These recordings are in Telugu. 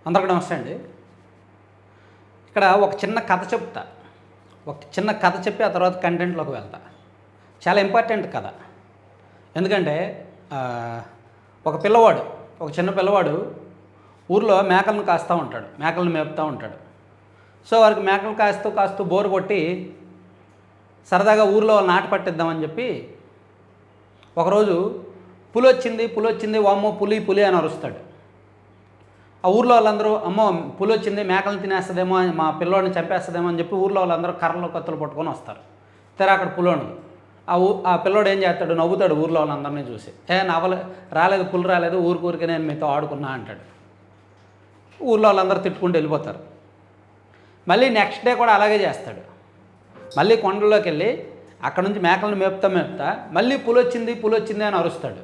అందరికీ నమస్తే అండి. ఇక్కడ ఒక చిన్న కథ చెప్తా. ఒక చిన్న కథ చెప్పి ఆ తర్వాత కంటెంట్లోకి వెళ్తా. చాలా ఇంపార్టెంట్ కథ. ఎందుకంటే ఒక పిల్లవాడు, ఒక చిన్న పిల్లవాడు ఊర్లో మేకలను కాస్తూ ఉంటాడు, మేకలను మేపుతూ ఉంటాడు. సో వారికి మేకలు కాస్తూ బోరు కొట్టి సరదాగా ఊర్లో నాట పట్టిద్దామని చెప్పి ఒకరోజు పులి వచ్చింది వామ్మో పులి అని అరుస్తాడు. ఆ ఊర్లో వాళ్ళందరూ అమ్మో పులి వచ్చింది, మేకలను తినేస్తుందేమో, మా పిల్లోడిని చంపేస్తుందేమో అని చెప్పి ఊర్లో వాళ్ళందరూ కర్రలు కత్తులు పట్టుకొని వస్తారు. తెర అక్కడ పులి ఉండదు. ఆ పిల్లోడు ఏం చేస్తాడు, నవ్వుతాడు ఊర్లో వాళ్ళందరినీ చూసి. రాలేదు, పులి రాలేదు, ఊరికి నేను మీతో ఆడుకున్నా అంటాడు. ఊర్లో వాళ్ళందరూ తిట్టుకుంటూ వెళ్ళిపోతారు. మళ్ళీ నెక్స్ట్ డే కూడా అలాగే చేస్తాడు. మళ్ళీ కొండల్లోకి వెళ్ళి అక్కడ నుంచి మేకలను మేపుతా మళ్ళీ పులి వచ్చింది అని అరుస్తాడు.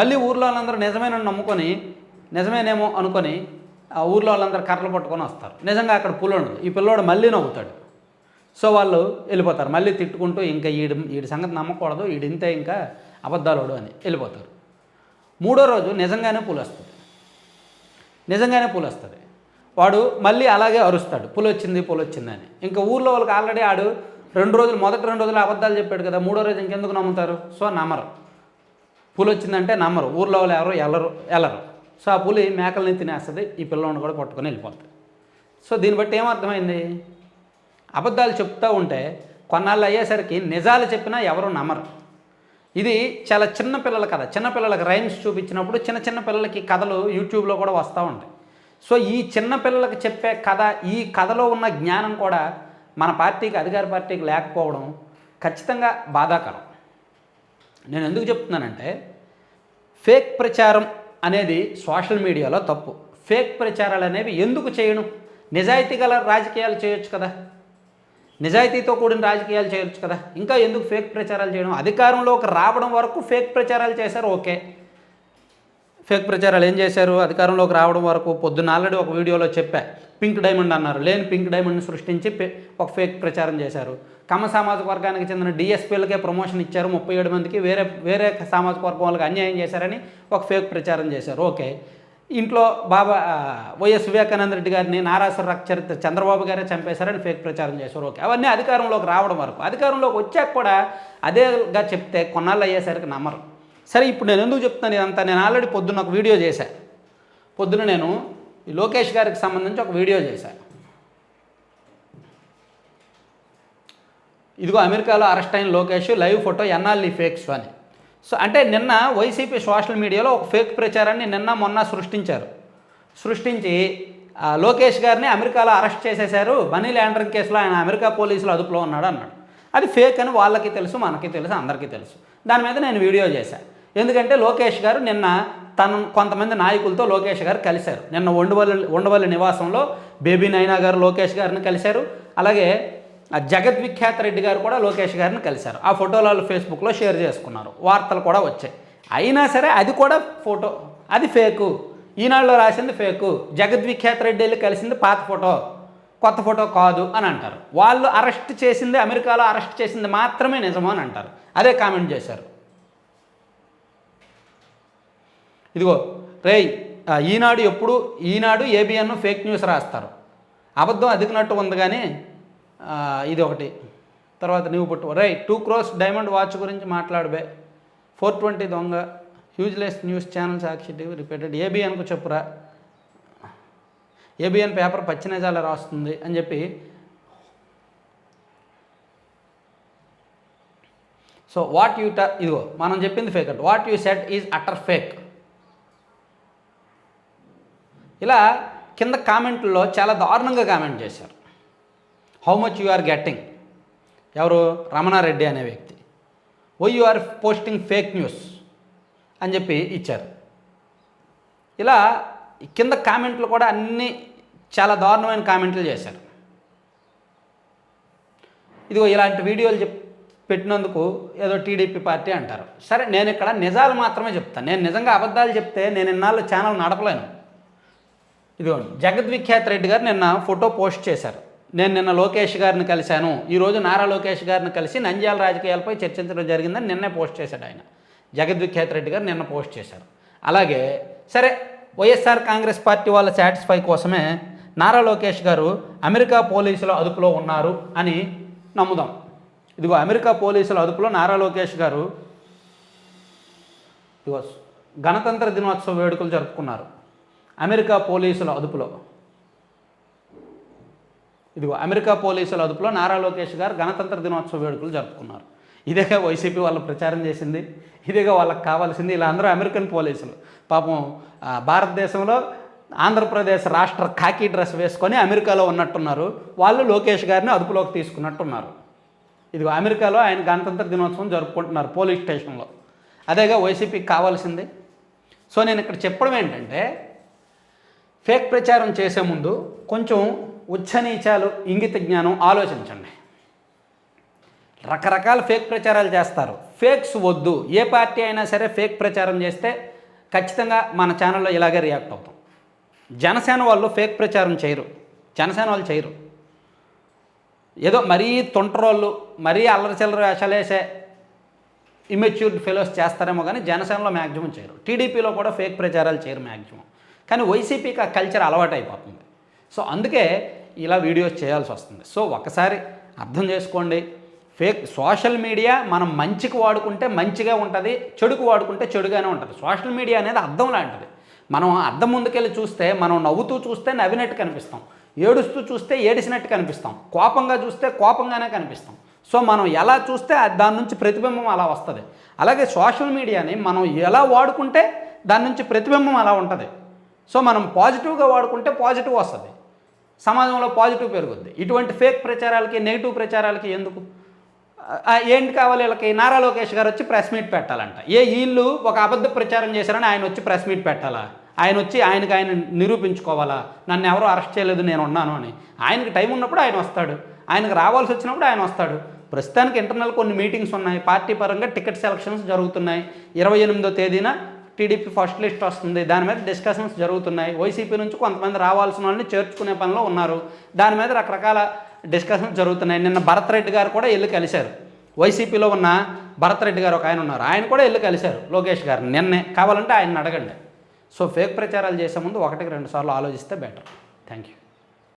మళ్ళీ ఊర్లో వాళ్ళందరూ నిజమేనని నమ్ముకొని, నిజమేనేమో అనుకొని ఆ ఊర్లో వాళ్ళందరూ కర్రలు పట్టుకొని వస్తారు. నిజంగా అక్కడ పులి ఉండదు. ఈ పిల్లోడు మళ్ళీ నవ్వుతాడు. సో వాళ్ళు వెళ్ళిపోతారు. మళ్ళీ తిట్టుకుంటూ ఇంకా ఈడి సంగతి నమ్మకూడదు, ఈడింతే ఇంకా అబద్ధాలోడు అని వెళ్ళిపోతారు. మూడో రోజు నిజంగానే పులి వస్తుంది. వాడు మళ్ళీ అలాగే అరుస్తాడు, పులి వచ్చింది అని. ఇంకా ఊర్లో వాళ్ళకి ఆల్రెడీ మొదటి 2 రోజులు అబద్ధాలు చెప్పాడు కదా, మూడో రోజు ఇంకెందుకు నమ్ముతారు? సో నమ్మరు. పులి వచ్చిందంటే నమ్మరు. ఊర్లో వాళ్ళు ఎవరు వెళ్ళరు. సో ఆ పులి మేకల్ని తినేస్తుంది, ఈ పిల్లోని కూడా పట్టుకొని వెళ్ళిపోతుంది. సో దీన్ని బట్టి ఏమర్థమైంది? అబద్ధాలు చెప్తూ ఉంటే కొన్నాళ్ళు అయ్యేసరికి నిజాలు చెప్పినా ఎవరు నమ్మరు. ఇది చాలా చిన్నపిల్లల కథ. చిన్నపిల్లలకి రైమ్స్ చూపించినప్పుడు చిన్న పిల్లలకి కథలు యూట్యూబ్లో కూడా వస్తూ ఉంటాయి. సో ఈ చిన్నపిల్లలకి చెప్పే కథ, ఈ కథలో ఉన్న జ్ఞానం కూడా మన పార్టీకి, అధికార పార్టీకి లేకపోవడం ఖచ్చితంగా బాధాకరం. నేను ఎందుకు చెప్తున్నానంటే, ఫేక్ ప్రచారం అనేది సోషల్ మీడియాలో తప్పు. ఫేక్ ప్రచారాలు అనేవి ఎందుకు చేయను? నిజాయితీ గల రాజకీయాలు చేయొచ్చు కదా, నిజాయితీతో కూడిన రాజకీయాలు చేయొచ్చు కదా. ఇంకా ఎందుకు ఫేక్ ప్రచారాలు చేయడం? అధికారంలోకి రావడం వరకు ఫేక్ ప్రచారాలు చేశారు, ఓకే. ఫేక్ ప్రచారాలు ఏం చేశారు? అధికారంలోకి రావడం వరకు పొద్దున్న ఆల్రెడీ ఒక వీడియోలో చెప్పా, పింక్ డైమండ్ అన్నారు. లేని పింక్ డైమండ్ని సృష్టించి ఒక ఫేక్ ప్రచారం చేశారు. కమ్మ సామాజిక వర్గానికి చెందిన డిఎస్పీలకే ప్రమోషన్ ఇచ్చారు 37 మందికి, వేరే సామాజిక వర్గం వాళ్ళకి అన్యాయం చేశారని ఒక ఫేక్ ప్రచారం చేశారు, ఓకే. ఇంట్లో వైఎస్ వివేకానంద రెడ్డి గారిని నారాసుర చరిత్ర చంద్రబాబు గారే చంపేశారని ఫేక్ ప్రచారం చేశారు, ఓకే. అవన్నీ అధికారంలోకి రావడం వరకు. అధికారంలోకి వచ్చాక కూడా అదేగా చెప్తే కొన్నాళ్ళు అయ్యేసరికి నమ్మరు. సరే, ఇప్పుడు నేను ఎందుకు చెప్తున్నాను ఇదంతా? నేను ఆల్రెడీ పొద్దున్న ఒక వీడియో చేశాను. పొద్దున్న నేను ఈ లోకేష్ గారికి సంబంధించి ఒక వీడియో చేశాను. ఇదిగో అమెరికాలో అరెస్ట్ అయిన లోకేష్ లైవ్ ఫోటో ఎన్నాళ్ళు ఫేక్స్ అని. సో అంటే నిన్న వైసీపీ సోషల్ మీడియాలో ఒక ఫేక్ ప్రచారాన్ని మొన్న సృష్టించి లోకేష్ గారిని అమెరికాలో అరెస్ట్ చేసేశారు, మనీ లాండరింగ్ కేసులో ఆయన అమెరికా పోలీసులు అదుపులో ఉన్నాడు అన్నాడు. అది ఫేక్ అని వాళ్ళకి తెలుసు, మనకి తెలుసు, అందరికీ తెలుసు. దాని మీద నేను వీడియో చేశాను. ఎందుకంటే లోకేష్ గారు నిన్న కొంతమంది నాయకులతో లోకేష్ గారు కలిశారు. నిన్న ఉండవల్లి నివాసంలో బేబీ నైనా గారు లోకేష్ గారిని కలిశారు. అలాగే జగద్విఖ్యాత రెడ్డి గారు కూడా లోకేష్ గారిని కలిశారు. ఆ ఫోటోలు వాళ్ళు ఫేస్బుక్లో షేర్ చేసుకున్నారు, వార్తలు కూడా వచ్చాయి. అయినా సరే అది కూడా ఫోటో, అది ఫేకు. ఈనాడులో రాసింది ఫేకు. జగద్విఖ్యాత రెడ్డి వెళ్ళి కలిసింది పాత ఫోటో, కొత్త ఫోటో కాదు అని అంటారు. వాళ్ళు అమెరికాలో అరెస్ట్ చేసింది మాత్రమే నిజమో అని అంటారు. అదే కామెంట్ చేశారు. ఇదిగో రేయ్, ఈనాడు ఏబిఎన్ ఫేక్ న్యూస్ రాస్తారు, అబద్ధం అదికినట్టు ఉంది. కానీ ఇది ఒకటి. తర్వాత నువ్వు పుట్టు 2 crores డైమండ్ వాచ్ గురించి మాట్లాడబే, 420 దొంగ, హ్యూజ్లెస్ న్యూస్ ఛానల్ సాక్షి టీవీ రిపీటెడ్, ఏబిఎన్కు చెప్పురా, ఏబిఎన్ పేపర్ పచ్చినిజాలు రాస్తుంది అని చెప్పి. సో ఇదిగో మనం చెప్పింది ఫేక్ అంటే what you said is utter fake. ఇలా కింద కామెంట్లో చాలా దారుణంగా కామెంట్ చేశారు. How much you are getting, ఎవరు? రమణారెడ్డి అనే వ్యక్తి. Why you are posting fake news అని చెప్పి ఇచ్చారు. ఇలా కింద కామెంట్లు కూడా అన్నీ చాలా దారుణమైన కామెంట్లు చేశారు. ఇదిగో ఇలాంటి వీడియోలు పెట్టినందుకు ఏదో టీడీపీ పార్టీ అంటారు. సరే, నేను ఇక్కడ నిజాలు మాత్రమే చెప్తాను. నేను నిజంగా అబద్ధాలు చెప్తే నేను ఇన్నాళ్ళు ఛానల్ నడపలేను. ఇదిగోండి, జగద్విఖ్యాత రెడ్డి గారు నిన్న ఫోటో పోస్ట్ చేశారు. నేను నిన్న లోకేష్ గారిని కలిశాను, ఈరోజు నారా లోకేష్ గారిని కలిసి నంద్యాల రాజకీయాలపై చర్చించడం జరిగిందని నిన్నే పోస్ట్ చేశాడు ఆయన. జగద్విఖ్యాత రెడ్డి గారు నిన్న పోస్ట్ చేశారు. అలాగే సరే, వైఎస్ఆర్ కాంగ్రెస్ పార్టీ వాళ్ళ సాటిస్ఫై కోసమే నారా లోకేష్ గారు అమెరికా పోలీసుల అదుపులో ఉన్నారు అని నమ్ముదాం. ఇదిగో అమెరికా పోలీసుల అదుపులో నారా లోకేష్ గారు ఇదిగో గణతంత్ర దినోత్సవ వేడుకలు జరుపుకున్నారు. అమెరికా పోలీసుల అదుపులో ఇదిగో అమెరికా పోలీసుల అదుపులో నారా లోకేష్ గారు గణతంత్ర దినోత్సవ వేడుకలు జరుపుకున్నారు. ఇదేగా వైసీపీ వాళ్ళు ప్రచారం చేసింది, ఇదేగా వాళ్ళకి కావాల్సింది. ఇలా అందరూ అమెరికన్ పోలీసులు పాపం భారతదేశంలో ఆంధ్రప్రదేశ్ రాష్ట్ర ఖాకీ డ్రెస్ వేసుకొని అమెరికాలో ఉన్నట్టున్నారు. వాళ్ళు లోకేష్ గారిని అదుపులోకి తీసుకున్నట్టున్నారు. ఇదిగో అమెరికాలో ఆయన గణతంత్ర దినోత్సవం జరుపుకుంటున్నారు పోలీస్ స్టేషన్లో. అదేగా వైసీపీకి కావాల్సింది. సో నేను ఇక్కడ చెప్పడం ఏంటంటే, ఫేక్ ప్రచారం చేసే ముందు కొంచెం ఉచ్చనీచాలు, ఇంగిత జ్ఞానం ఆలోచించండి. రకరకాల ఫేక్ ప్రచారాలు చేస్తారు. ఫేక్స్ వద్దు. ఏ పార్టీ అయినా సరే ఫేక్ ప్రచారం చేస్తే ఖచ్చితంగా మన ఛానల్లో ఇలాగే రియాక్ట్ అవుతాం. జనసేన వాళ్ళు ఫేక్ ప్రచారం చేయరు. జనసేన వాళ్ళు చేయరు. ఏదో మరీ తొంటరోళ్ళు, మరీ అల్లరి చిల్లర వేషాలు వేసే ఇమ్మెచ్యూర్డ్ ఫెలోస్ చేస్తారేమో కానీ జనసేనలో మ్యాక్సిమం చేయరు. టీడీపీలో కూడా ఫేక్ ప్రచారాలు చేయరు మ్యాక్సిమం. కానీ వైసీపీకి ఆ కల్చర్ అలవాటు అయిపోతుంది. సో అందుకే ఇలా వీడియోస్ చేయాల్సి వస్తుంది. సో ఒకసారి అర్థం చేసుకోండి. ఫేక్ సోషల్ మీడియా మనం మంచికి వాడుకుంటే మంచిగా ఉంటుంది, చెడుకు వాడుకుంటే చెడుగానే ఉంటుంది. సోషల్ మీడియా అనేది అద్దం లాంటిది. మనం అద్దం ముందుకెళ్ళి చూస్తే మనం నవ్వుతూ చూస్తే నవ్వినట్టు కనిపిస్తాం, ఏడుస్తూ చూస్తే ఏడిసినట్టు కనిపిస్తాం, కోపంగా చూస్తే కోపంగానే కనిపిస్తాం. సో మనం ఎలా చూస్తే దాని నుంచి ప్రతిబింబం అలా వస్తుంది. అలాగే సోషల్ మీడియాని మనం ఎలా వాడుకుంటే దాని నుంచి ప్రతిబింబం అలా ఉంటుంది. సో మనం పాజిటివ్గా వాడుకుంటే పాజిటివ్ వస్తుంది, సమాజంలో పాజిటివ్ పెరుగుద్ది. ఇటువంటి ఫేక్ ప్రచారాలకి, నెగిటివ్ ప్రచారాలకి ఎందుకు? ఏంటి కావాలి వీళ్ళకి? నారా లోకేష్ గారు వచ్చి ప్రెస్ మీట్ పెట్టాలంట. వీళ్ళు ఒక అబద్ధ ప్రచారం చేశారని ఆయన వచ్చి ప్రెస్ మీట్ పెట్టాలా? ఆయన వచ్చి ఆయనకు ఆయన నిరూపించుకోవాలా? నన్ను ఎవరో అరెస్ట్ చేయలేదు, నేను ఉన్నాను అని. ఆయనకి టైం ఉన్నప్పుడు ఆయన వస్తాడు, ఆయనకు రావాల్సి వచ్చినప్పుడు ఆయన వస్తాడు. ప్రస్తుతానికి ఇంటర్నల్ కొన్ని మీటింగ్స్ ఉన్నాయి, పార్టీ పరంగా టికెట్ సెలక్షన్స్ జరుగుతున్నాయి. 28వ తేదీన టీడీపీ ఫస్ట్ లిస్ట్ వస్తుంది, దాని మీద డిస్కషన్స్ జరుగుతున్నాయి. వైసీపీ నుంచి కొంతమంది రావాల్సిన వాళ్ళని చేర్చుకునే పనిలో ఉన్నారు. దాని మీద రకరకాల డిస్కషన్స్ జరుగుతున్నాయి. నిన్న భరత్ రెడ్డి గారు కూడా వెళ్ళి కలిశారు. వైసీపీలో ఉన్న భరత్ రెడ్డి గారు ఒక ఆయన ఉన్నారు, ఆయన కూడా వెళ్ళి కలిశారు లోకేష్ గారిని నిన్నే. కావాలంటే ఆయన అడగండి. సో ఫేక్ ప్రచారాలు చేసే ముందు 1-2 సార్లు ఆలోచిస్తే బెటర్. Thank you.